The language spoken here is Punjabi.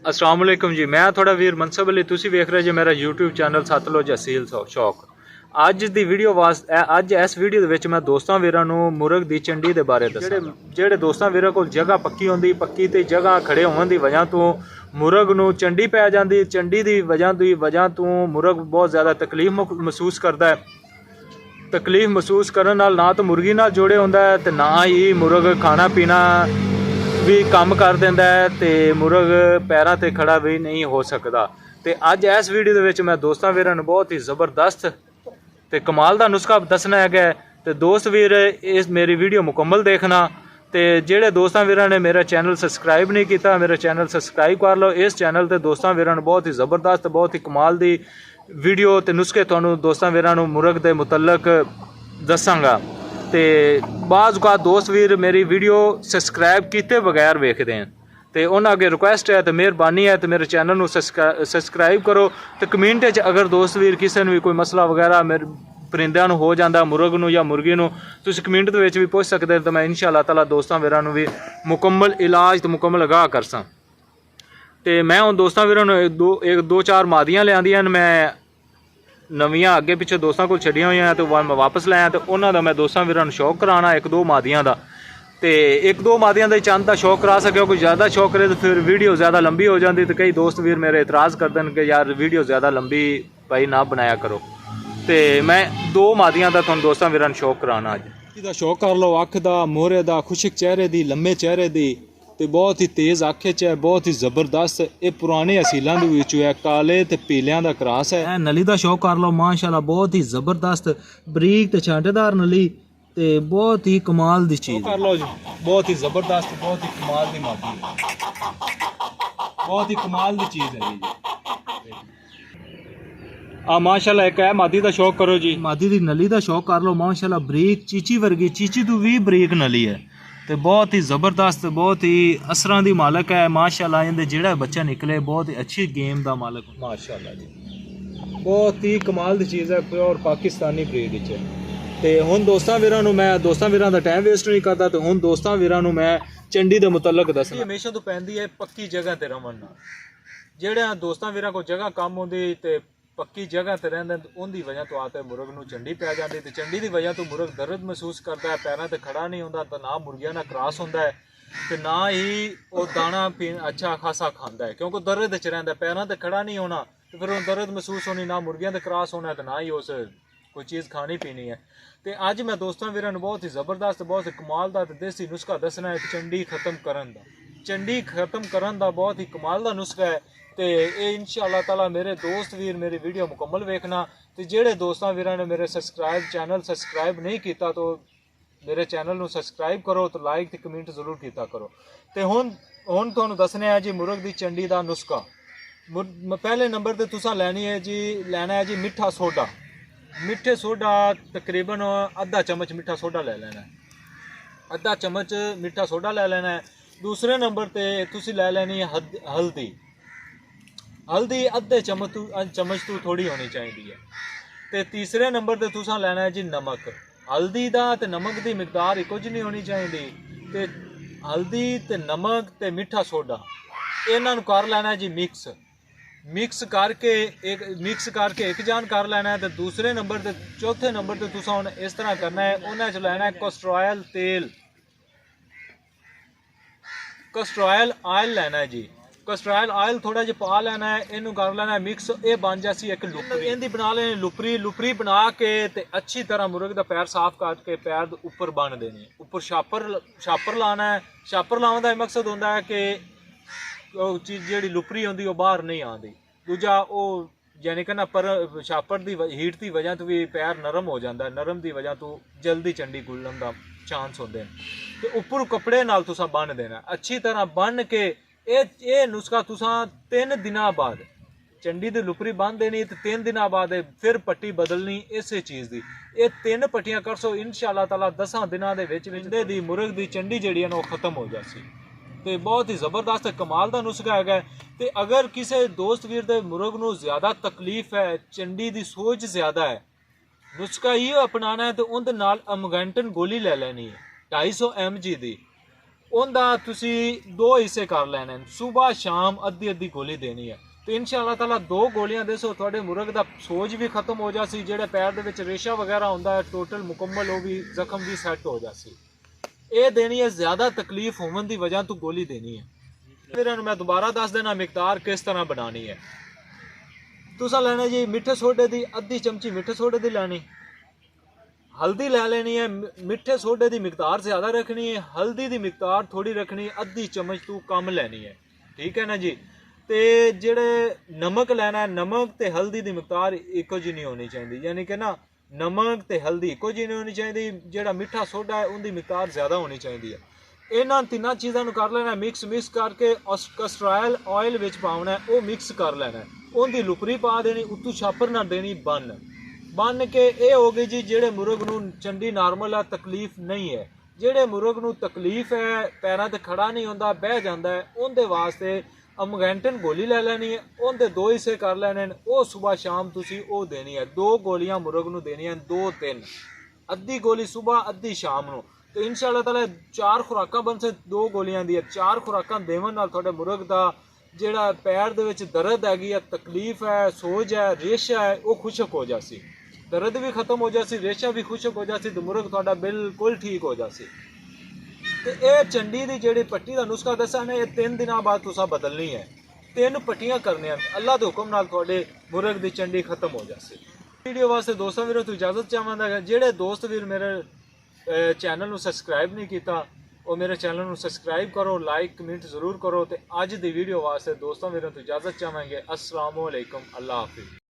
अस्सलाम वालेकुम जी। मैं थोड़ा वीर मनसब अली, तुसी वेख रहे जी मेरा यूट्यूब चैनल सतलुज असील शौक। ਅੱਜ ਦੀ ਵੀਡੀਓ ਅੱਜ ਇਸ ਵੀਡੀਓ ਦੇ ਵਿੱਚ ਮੈਂ ਦੋਸਤਾਂ ਵੀਰਾਂ ਨੂੰ ਮੁਰਗ ਦੀ ਚੰਡੀ ਦੇ ਬਾਰੇ ਦੱਸਾਂਗਾ। ਜਿਹੜੇ ਦੋਸਤਾਂ ਵੀਰਾਂ ਕੋਲ ਜਗ੍ਹਾ ਪੱਕੀ ਹੁੰਦੀ, ਪੱਕੀ ਤੇ ਜਗ੍ਹਾ ਖੜੇ ਹੋਣ ਦੀ ਵਜ੍ਹਾ ਤੋਂ ਮੁਰਗ ਨੂੰ ਚੰਡੀ ਪੈ ਜਾਂਦੀ। ਚੰਡੀ ਦੀ ਵਜ੍ਹਾ ਤੋਂ ਮੁਰਗ ਬਹੁਤ ਜ਼ਿਆਦਾ ਤਕਲੀਫ ਮਹਿਸੂਸ ਕਰਦਾ ਹੈ। ਤਕਲੀਫ ਮਹਿਸੂਸ ਕਰਨ ਨਾਲ ਨਾ ਤਾਂ ਮੁਰਗੀ ਨਾਲ ਜੋੜੇ ਹੁੰਦਾ ਹੈ ਤੇ ਨਾ ਹੀ ਮੁਰਗ ਖਾਣਾ ਪੀਣਾ ਵੀ ਕੰਮ ਕਰ ਦਿੰਦਾ ਹੈ ਤੇ ਮੁਰਗ ਪੈਰਾਂ ਤੇ ਖੜਾ ਵੀ ਨਹੀਂ ਹੋ ਸਕਦਾ। ਤੇ ਅੱਜ ਇਸ ਵੀਡੀਓ ਦੇ ਵਿੱਚ ਮੈਂ ਦੋਸਤਾਂ ਵੀਰਾਂ ਨੂੰ ਬਹੁਤ ਹੀ ਜ਼ਬਰਦਸਤ ਤੇ ਕਮਾਲ ਦਾ ਨੁਸਖਾ ਦੱਸਣਾ ਹੈਗਾ। ਤੇ ਦੋਸਤ ਵੀਰ ਇਸ ਮੇਰੀ ਵੀਡੀਓ ਮੁਕੰਮਲ ਦੇਖਣਾ। ਤੇ ਜਿਹੜੇ ਦੋਸਤਾਂ ਵੀਰਾਂ ਨੇ ਮੇਰਾ ਚੈਨਲ ਸਬਸਕ੍ਰਾਈਬ ਨਹੀਂ ਕੀਤਾ, ਮੇਰਾ ਚੈਨਲ ਸਬਸਕ੍ਰਾਈਬ ਕਰ ਲਓ। ਇਸ ਚੈਨਲ ਤੇ ਦੋਸਤਾਂ ਵੀਰਾਂ ਨੂੰ ਬਹੁਤ ਹੀ ਜ਼ਬਰਦਸਤ, ਬਹੁਤ ਹੀ ਕਮਾਲ ਦੀ ਵੀਡੀਓ ਤੇ ਨੁਸਖੇ ਤੁਹਾਨੂੰ ਦੋਸਤਾਂ ਵੀਰਾਂ ਨੂੰ ਮੁਰਗ ਦੇ ਮੁਤਲਕ ਦੱਸਾਂਗਾ। ਤੇ ਬਾਜ਼ ਔਕਾਤ ਦੋਸਤ ਵੀਰ ਮੇਰੀ ਵੀਡੀਓ ਸਬਸਕ੍ਰਾਈਬ ਕੀਤੇ ਬਗੈਰ ਵੇਖਦੇ ਹਨ ਤੇ ਉਹਨਾਂ ਅੱਗੇ ਰਿਕੁਐਸਟ ਹੈ ਤੇ ਮਿਹਰਬਾਨੀ ਹੈ ਤੇ ਮੇਰੇ ਚੈਨਲ ਨੂੰ ਸਬਸਕ੍ਰਾਈਬ ਕਰੋ। ਤੇ ਕਮੈਂਟ 'ਚ ਅਗਰ ਦੋਸਤ ਵੀਰ ਕਿਸੇ ਨੂੰ ਵੀ ਕੋਈ ਮਸਲਾ ਵਗੈਰਾ ਮੇਰੇ ਪਰਿੰਦਿਆਂ ਨੂੰ ਹੋ ਜਾਂਦਾ, ਮੁਰਗ ਨੂੰ ਜਾਂ ਮੁਰਗੀ ਨੂੰ, ਤੁਸੀਂ ਕਮੈਂਟ ਦੇ ਵਿੱਚ ਵੀ ਪੁੱਛ ਸਕਦੇ ਤਾਂ ਮੈਂ ਇਨਸ਼ਾ ਤਾਲਾ ਦੋਸਤਾਂ ਵੀਰਾਂ ਨੂੰ ਵੀ ਮੁਕੰਮਲ ਇਲਾਜ ਤੇ ਮੁਕੰਮਲ ਅਗਾਹ ਕਰਸਾਂ। ਤੇ ਮੈਂ ਹੁਣ ਦੋਸਤਾਂ ਵੀਰਾਂ ਨੂੰ ਦੋ ਚਾਰ ਮਾਦੀਆਂ ਲਿਆਂਦੀਆਂ ਮੈਂ ਨਵੀਆਂ ਅੱਗੇ ਪਿੱਛੇ ਦੋਸਤਾਂ ਕੋਲ ਛੱਡੀਆਂ ਹੋਈਆਂ ਤੇ ਮੈਂ ਵਾਪਸ ਲੈ ਆਇਆ ਤੇ ਉਹਨਾਂ ਦਾ ਮੈਂ ਦੋਸਤਾਂ ਵੀਰਾਂ ਨੂੰ ਸ਼ੌਕ ਕਰਾਉਣਾ ਇੱਕ ਦੋ ਮਾਦੀਆਂ ਦਾ। ਤੇ ਇੱਕ ਦੋ ਮਾਦੀਆਂ ਦਾ ਚੰਦ ਦਾ ਸ਼ੌਕ ਕਰਾ ਸਕਿਆ। ਕੋਈ ਜ਼ਿਆਦਾ ਸ਼ੌਕ ਕਰੇ ਤਾਂ ਫਿਰ ਵੀਡੀਓ ਜ਼ਿਆਦਾ ਲੰਬੀ ਹੋ ਜਾਂਦੀ ਤੇ ਕਈ ਦੋਸਤ ਵੀਰ ਮੇਰੇ ਇਤਰਾਜ਼ ਕਰਦੇ ਨੇ ਕਿ ਯਾਰ ਵੀਡੀਓ ਜ਼ਿਆਦਾ ਲੰਬੀ ਭਾਈ ਨਾ ਬਣਾਇਆ ਕਰੋ। ਤੇ ਮੈਂ ਦੋ ਮਾਦੀਆਂ ਦਾ ਤੁਹਾਨੂੰ ਦੋਸਤਾਂ ਵੀਰਾਂ ਨੂੰ ਸ਼ੌਕ ਕਰਾਉਣਾ। ਅੱਜ ਇਹਦਾ ਸ਼ੌਕ ਕਰ ਲਓ ਅੱਖ ਦਾ, ਮੋਹਰੇ ਦਾ, ਖੁਸ਼ਕ ਚਿਹਰੇ ਦੀ, ਲੰਮੇ ਚਿਹਰੇ ਦੀ ਤੇ ਬਹੁਤ ਹੀ ਤੇਜ਼ ਅੱਖ 'ਚ ਹੈ, ਬਹੁਤ ਹੀ ਜ਼ਬਰਦਸਤ। ਇਹ ਪੁਰਾਣੇ ਅਸੀਲਾਂ ਦੇ ਵਿੱਚੋਂ ਹੈ, ਕਾਲੇ ਤੇ ਪੀਲਿਆਂ ਦਾ ਕਰਾਸ ਹੈ। ਨਲੀ ਦਾ ਸ਼ੌਕ ਕਰ ਲਓ ਮਾਸ਼ਾਅੱਲਾ, ਬਹੁਤ ਹੀ ਜ਼ਬਰਦਸਤ ਬਰੀਕ ਤੇ ਛਾਂਟੇਦਾਰ ਨਲੀ ਤੇ ਬਹੁਤ ਹੀ ਕਮਾਲ ਦੀ ਚੀਜ਼ ਕਰ ਲਓ ਜੀ। ਬਹੁਤ ਹੀ ਜ਼ਬਰਦਸਤ, ਬਹੁਤ ਹੀ ਕਮਾਲ ਦੀ ਮਾਦੀ, ਬਹੁਤ ਹੀ ਕਮਾਲ ਦੀ ਚੀਜ਼ ਹੈ ਜੀ। ਆ ਮਾਸ਼ਾਅੱਲਾ ਇੱਕ ਹੈ ਮਾਦੀ ਦਾ ਸ਼ੌਕ ਕਰੋ ਜੀ। ਮਾਦੀ ਦੀ ਨਲੀ ਦਾ ਸ਼ੌਕ ਕਰ ਲਓ ਮਾਸ਼ਾਅੱਲਾ, ਬਰੀਕ ਚੀਚੀ ਵਰਗੀ, ਚੀਚੀ ਤੋਂ ਵੀ ਬਰੀਕ ਨਲੀ ਹੈ ਤੇ ਬਹੁਤ ਹੀ ਜ਼ਬਰਦਸਤ, ਬਹੁਤ ਹੀ ਅਸਰਾਂ ਦੀ ਮਾਲਕ ਹੈ ਮਾਸ਼ਾਅੱਲਾ। ਇਹਦੇ ਜਿਹੜਾ ਬੱਚਾ ਨਿਕਲੇ ਬਹੁਤ ਹੀ ਅੱਛੀ ਗੇਮ ਦਾ ਮਾਲਕ ਮਾਸ਼ਾਅੱਲਾ ਜੀ। ਬਹੁਤ ਹੀ ਕਮਾਲ ਦੀ ਚੀਜ਼ ਹੈ, ਪਿਓਰ ਪਾਕਿਸਤਾਨੀ ਬਰੀਡ ਵਿੱਚ ਹੈ। ਤੇ ਹੁਣ ਦੋਸਤਾਂ ਵੀਰਾਂ ਨੂੰ ਮੈਂ ਦੋਸਤਾਂ ਵੀਰਾਂ ਦਾ ਟਾਈਮ ਵੇਸਟ ਨਹੀਂ ਕਰਦਾ ਤੇ ਹੁਣ ਦੋਸਤਾਂ ਵੀਰਾਂ ਨੂੰ ਮੈਂ ਚੰਡੀ ਦੇ ਮੁਤਲਕ ਦੱਸਣਾ। ਹਮੇਸ਼ਾ ਤੋਂ ਪੈਂਦੀ ਹੈ ਪੱਕੀ ਜਗ੍ਹਾ ਤੇ ਰਹਿਣ ਨਾਲ। ਜਿਹੜਾ ਦੋਸਤਾਂ ਵੀਰਾਂ ਕੋਲ ਜਗ੍ਹਾ ਕੰਮ ਹੁੰਦੀ ਤੇ ਪੱਕੀ ਜਗ੍ਹਾ ਤੇ ਰਹਿੰਦੇ ਉਹਦੀ ਵਜ੍ਹਾ ਤੋਂ ਆਤੇ ਮੁਰਗ ਨੂੰ ਚੰਡੀ ਪੈ ਜਾਂਦੀ ਤੇ ਚੰਡੀ ਦੀ ਵਜ੍ਹਾ ਤੋਂ ਮੁਰਗ ਦਰਦ ਮਹਿਸੂਸ ਕਰਦਾ ਹੈ, ਪੈਰਾਂ ਤੇ ਖੜਾ ਨਹੀਂ ਹੁੰਦਾ ਤਾਂ ਨਾ ਮੁਰਗੀਆਂ ਨਾਲ ਕ੍ਰਾਸ ਹੁੰਦਾ ਹੈ ਤੇ ਨਾ ਹੀ ਉਹ ਦਾਣਾ ਪੀਣ ਅੱਛਾ ਖਾਸਾ ਖਾਂਦਾ ਹੈ ਕਿਉਂਕਿ ਦਰਦ 'ਚ ਰਹਿੰਦਾ, ਪੈਰਾਂ ਤੇ ਖੜਾ ਨਹੀਂ ਹੋਣਾ ਤੇ ਫਿਰ ਉਹ ਦਰਦ ਮਹਿਸੂਸ ਹੋਣੀ, ਨਾ ਮੁਰਗੀਆਂ ਤੇ ਕ੍ਰਾਸ ਹੋਣਾ ਤੇ ਨਾ ਹੀ ਉਸ ਕੋਈ ਚੀਜ਼ ਖਾਣੀ ਪੀਣੀ ਹੈ। ਤੇ ਅੱਜ ਮੈਂ ਦੋਸਤਾਂ ਵੀਰਾਂ ਨੂੰ ਬਹੁਤ ਹੀ ਜ਼ਬਰਦਸਤ, ਬਹੁਤ ਹੀ ਕਮਾਲ ਦਾ ਤੇ ਦੇਸੀ ਨੁਸਖਾ ਦੱਸਣਾ ਹੈ ਚੰਡੀ ਖਤਮ ਕਰਨ ਦਾ। ਚੰਡੀ ਖਤਮ ਕਰਨ ਦਾ ਬਹੁਤ ਹੀ ਕਮਾਲ ਦਾ ਨੁਸਖਾ ਹੈ ਤੇ ਇਹ ਇਨਸ਼ਾ ਤਾਲਾ ਮੇਰੇ ਦੋਸਤ ਵੀਰ ਮੇਰੀ ਵੀਡੀਓ ਮੁਕੰਮਲ ਵੇਖਣਾ। ਤੇ ਜਿਹੜੇ ਦੋਸਤਾਂ ਵੀਰਾਂ ਨੇ ਮੇਰੇ ਚੈਨਲ ਸਬਸਕ੍ਰਾਈਬ ਨਹੀਂ ਕੀਤਾ ਤਾਂ ਮੇਰੇ ਚੈਨਲ ਨੂੰ ਸਬਸਕ੍ਰਾਈਬ ਕਰੋ ਤੇ ਲਾਈਕ ਤੇ ਕਮੈਂਟ ਜ਼ਰੂਰ ਕੀਤਾ ਕਰੋ। ਤੇ ਹੁਣ ਤੁਹਾਨੂੰ ਦੱਸਣਾ ਹੈ ਜੀ ਮੁਰਗ ਦੀ ਚੰਡੀ ਦਾ ਨੁਸਖਾ। ਪਹਿਲੇ ਨੰਬਰ ਤੇ ਤੁਸੀਂ ਲੈਣਾ ਹੈ ਜੀ ਮਿੱਠਾ ਸੋਡਾ। ਮਿੱਠੇ ਸੋਡਾ ਤਕਰੀਬਨ ਅੱਧਾ ਚਮਚ ਮਿੱਠਾ ਸੋਡਾ ਲੈ ਲੈਣਾ ਹੈ, ਅੱਧਾ ਚਮਚ ਮਿੱਠਾ ਸੋਡਾ ਲੈ ਲੈਣਾ ਹੈ। ਦੂਸਰੇ ਨੰਬਰ ਤੇ ਤੁਸੀਂ ਲੈ ਲੈਣੀ ਹੈ ਹਲਦੀ। ਹਲਦੀ ਅੱਧੇ ਚਮਚ ਤੋਂ ਥੋੜੀ ਹੋਣੀ ਚਾਹੀਦੀ ਹੈ। ਤੇ ਤੀਸਰੇ ਨੰਬਰ ਤੇ ਤੁਸੀਂ ਲੈਣਾ ਹੈ ਜੀ ਨਮਕ। ਹਲਦੀ ਦਾ ਤੇ ਨਮਕ ਦੀ ਮਿਕਦਾਰ ਇੱਕੋ ਜਿਹੀ ਨਹੀਂ ਹੋਣੀ ਚਾਹੀਦੀ। ਤੇ ਹਲਦੀ ਤੇ ਨਮਕ ਤੇ ਮਿੱਠਾ ਸੋਡਾ ਇਹਨਾਂ ਨੂੰ ਕਰ ਲੈਣਾ ਜੀ ਮਿਕਸ ਕਰਕੇ ਇੱਕ ਜਾਨ ਕਰ ਲੈਣਾ ਹੈ। ਤੇ ਦੂਸਰੇ ਨੰਬਰ ਤੇ ਚੌਥੇ ਨੰਬਰ ਤੇ ਤੁਸੀਂ ਹੁਣ ਇਸ ਤਰ੍ਹਾਂ ਕਰਨਾ ਹੈ, ਉਹਨਾਂ 'ਚ ਲੈਣਾ ਹੈ ਕਸਟਰੋਇਲ ਤੇਲ, ਕਸਟਰੋਇਲ ਆਇਲ ਲੈਣਾ ਹੈ ਜੀ। ਕਸਟਰੋਇਲ ਆਇਲ ਥੋੜਾ ਜਿਹਾ ਪਾ ਲੈਣਾ ਹੈ, ਇਹਨੂੰ ਕਰ ਲੈਣਾ ਹੈ ਮਿਕਸ। ਇਹ ਬਣ ਜਾਸੀ ਇੱਕ ਲੁਪਰੀ, ਇਹਦੀ ਬਣਾ ਲੈਣੀ ਲੁਪਰੀ ਬਣਾ ਕੇ ਤੇ ਅੱਛੀ ਤਰ੍ਹਾਂ ਮੁਰਗ ਦਾ ਪੈਰ ਸਾਫ਼ ਕਰਕੇ ਪੈਰ ਦੇ ਉੱਪਰ ਬੰਨ ਦੇਣੇ, ਉੱਪਰ ਛਾਪਰ ਲਾਣਾ ਹੈ। ਛਾਪਰ ਲਾਉਣ ਦਾ ਮਕਸਦ ਹੁੰਦਾ ਹੈ ਕਿ ਉਹ ਚੀਜ਼ ਜਿਹੜੀ ਲੁਪਰੀ ਹੁੰਦੀ ਉਹ ਬਾਹਰ ਨਹੀਂ ਆਉਂਦੀ। ਦੂਜਾ ਉਹ ਯਾਨੀ ਕਿ ਨਾ ਪਰ ਛਾਪਰ ਦੀ ਹੀਟ ਦੀ ਵਜ੍ਹਾ ਤੋਂ ਵੀ ਪੈਰ ਨਰਮ ਹੋ ਜਾਂਦਾ, ਨਰਮ ਦੀ ਵਜ੍ਹਾ ਤੋਂ ਜਲਦੀ ਚੰਡੀ ਗੁੱਲਣ ਦਾ ਚਾਂਸ ਹੁੰਦੇ ਨੇ। ਤੇ ਉੱਪਰ ਕੱਪੜੇ ਨਾਲ ਤੁਸੀਂ ਬੰਨ ਦੇਣਾ, ਅੱਛੀ ਤਰ੍ਹਾਂ ਬੰਨ ਕੇ ਇਹ ਨੁਸਖਾ ਤੁਸੀਂ 3 ਦਿਨਾਂ ਬਾਅਦ ਚੰਡੀ ਦੀ ਲੁਪਰੀ ਬੰਨ ਦੇਣੀ ਤੇ 3 ਦਿਨਾਂ ਬਾਅਦ ਫਿਰ ਪੱਟੀ ਬਦਲਣੀ ਇਸੇ ਚੀਜ਼ ਦੀ। ਇਹ 3 ਪੱਟੀਆਂ ਕਰਸੋ ਇਨਸ਼ਾ ਤਾਲਾ 10 ਦਿਨਾਂ ਦੇ ਵਿੱਚ ਦੀ ਮੁਰਗ ਦੀ ਚੰਡੀ ਜਿਹੜੀ ਹੈ ਨਾ ਉਹ ਖਤਮ ਹੋ ਜਾਸੀ। ਤੇ ਬਹੁਤ ਹੀ ਜ਼ਬਰਦਸਤ ਕਮਾਲ ਦਾ ਨੁਸਖਾ ਹੈਗਾ। ਤੇ ਅਗਰ ਕਿਸੇ ਦੋਸਤ ਵੀਰ ਦੇ ਮੁਰਗ ਨੂੰ ਜ਼ਿਆਦਾ ਤਕਲੀਫ ਹੈ, ਚੰਡੀ ਦੀ ਸੋਜ ਜ਼ਿਆਦਾ ਹੈ, ਨੁਸਖਾ ਇਹ ਅਪਣਾਣਾ ਹੈ ਤੇ ਉਹਦੇ ਨਾਲ ਅਮਗੈਂਟਨ ਗੋਲੀ ਲੈ ਲੈਣੀ ਹੈ 250 mg ਦੀ। ਉਹਦਾ ਤੁਸੀਂ ਦੋ ਹਿੱਸੇ ਕਰ ਲੈਣੇ ਨੇ, ਸਵੇਰ ਸ਼ਾਮ ਅੱਧੀ ਅੱਧੀ ਗੋਲੀ ਦੇਣੀ ਹੈ। ਤੇ ਇਨਸ਼ਾਅੱਲਾ ਤਾਲਾ 2 ਗੋਲੀਆਂ ਦੇਸੋ ਤੁਹਾਡੇ ਮੁਰਗ ਦਾ ਸੋਜ ਵੀ ਖਤਮ ਹੋ ਜਾਸੀ, ਜਿਹੜੇ ਪੈਰ ਦੇ ਵਿੱਚ ਰੇਸ਼ਾ ਵਗੈਰਾ ਹੁੰਦਾ ਹੈ ਟੋਟਲ ਮੁਕੰਮਲ ਉਹ ਵੀ ਜ਼ਖਮ ਵੀ ਸੈੱਟ ਹੋ ਜਾਸੀ। ਇਹ ਦੇਣੀ ਹੈ ਜ਼ਿਆਦਾ ਤਕਲੀਫ ਹੋਣ ਦੀ ਵਜ੍ਹਾ ਤੋਂ ਗੋਲੀ ਦੇਣੀ ਹੈ। ਫਿਰ ਇਹਨੂੰ ਮੈਂ ਦੁਬਾਰਾ ਦੱਸ ਦੇਣਾ ਮਿਕਦਾਰ ਕਿਸ ਤਰ੍ਹਾਂ ਬਣਾਣੀ ਹੈ। ਤੁਸੀਂ ਲੈਣਾ ਜੀ ਮਿੱਠੇ ਸੋਡੇ ਦੀ ਅੱਧੀ ਚਮਚੀ ਮਿੱਠੇ ਸੋਡੇ ਦੀ ਲੈਣੀ, हल्दी ले लेनी है, मिठे सोडे की मिकदार ज़्यादा रखनी है, हल्दी की मिकदार थोड़ी रखनी है, अद्धी चम्मच तू कम लेनी है, ठीक है ना जी। तो जेड़े नमक लेना है, नमक ते हल्दी की मिकदार इको जी नहीं होनी चाहिए, यानी कि ना नमक ते हल्दी इको जी नहीं होनी चाहिए, जेड़ा मिठा सोडा है उनकी मिकदार ज़्यादा होनी चाहिए। इन्हां तिन्नां चीज़ां नूं कर लेना मिक्स करके कस्टरायल ऑयल विच पाउणा है, वो मिक्स कर लेना है, उनकी लुपरी पा देनी, उत्तों छापर ना देनी, बन के ये हो गई जी। जेड़े मुर्ग नूं चंडी नॉर्मल है, तकलीफ नहीं है, जेड़े मुर्ग नूं तकलीफ है, पैरां ते खड़ा नहीं होंदा, बह जांदा है, उनदे वास्ते अमगैंटन गोली ले लेनी है, उनके 2 हिस्से कर लेने, वो सुबह शाम तुसी वो देनी है। 2 गोलियां मुर्ग नूं देनियां, 2-3, अद्धी गोली सुबह अद्धी शाम नूं। तो इंशाअल्लाह ताला 4 खुराकां बन से 2 गोलियां दी 4 खुराकां देवन नाल तुहाडे मुर्ग दा जेड़ा पैर दे विच दर्द हैगी है, तकलीफ है, सोज है, रेशा है, वो खुशक हो जासी, दर्द भी खत्म हो जासी, रेशा भी खुशक हो जासी, तो मुर्ग तुहाडा बिल्कुल ठीक हो जासी। तो ये चंडी की जी पट्टी का नुस्खा दसा ने, 3 दिन बाद तुसा बदलनी है, 3 पट्टियां करनियां, अल्लाह के हुक्म नाल तुहाडे मुर्ग की चंडी खत्म हो जासी। वीडियो वास्ते दोस्तों वीरों तो इजाजत चाहवांगा, जेड़े दोस्त वीर मेरे चैनल नूं सबसक्राइब नहीं किया वो मेरे चैनल नूं सबसक्राइब करो, लाइक कमेंट जरूर करो। तो अज की वीडियो वास्ते दोस्तों वीरों तो इजाजत चाहवांगे। अस्सलाम वालेकुम, अल्लाह हाफिज़।